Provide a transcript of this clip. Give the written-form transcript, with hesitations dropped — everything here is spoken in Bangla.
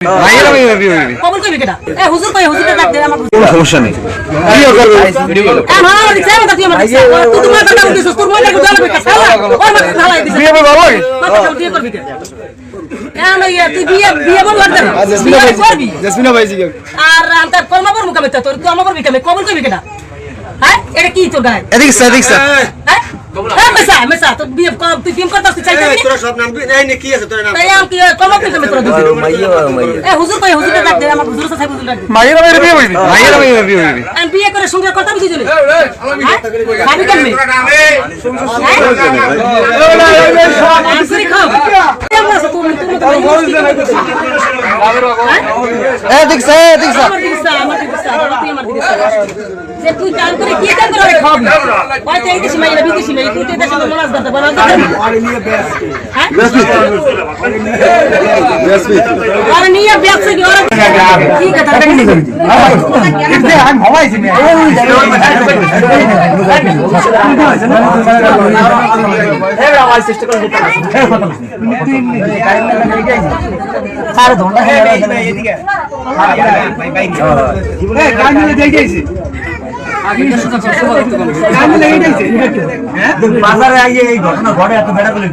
কবুল কইবি কেডা এ হুজুর কই হুজুরে ডাক দে আমার কোনো সমস্যা নেই ভিডিও করবে ভিডিও করবে আমার দিছে আমার তুই আমার দিছে তুই তোমার কথা বলছিস তোর মনে করে দাঁড়াবে শালা ওর মত ঢালাই দিছে বিয়ে করবে ভাই কথা বিয়ে করবি কেন কেন ইয়া তুই বিয়ে বল করতে করবি জেসমিনা ভাই জি আর আনতা কলমা পড় মুকামে তোর তুই আমা করবি কেন কবুল কইবি কেডা হ্যাঁ এটা কি তোর গায় এদিকে স্যার হ্যাঁ মেসা তো বিয়ে তুই টিম করতে চাইছিস না তোর সব নাম এই নে কি আছে তোর নাম তাই আমি কি কলমা কইতে তোর দিছি এ হুজুর কই হুজুরে ডাক দে আমার হুজুর সাহেব হুজুর ডাক দে মাইরা মেরে বিয়ে করবি মাইরা মেরে বিয়ে করবি আমি বিয়ে করে সঙ্গে কথা বলছি জলে ভাবি কেমনে আনসারি খাও কেমন আছো তুমি এদিকে স্যার যে তুই কাম করে কি কাম করে খাবি কয়তে এইদিকে মাইরা বিদেশি মাই তুই দেশে তো মনাজ দাতে বানা দে আর নিয়ে ব্যবসা কি ওরা কি কথা কি করি দে আমি হওয়াইছি মে এরা আমার চেষ্টা করে দিতে আর ধন্ডা এদিকে ভাই কামিলে দেই গেছি কামিলে এই গেছি হ্যাঁ বাজারে আইয়ে এই ঘটনা ঘটে এত বেড়া করে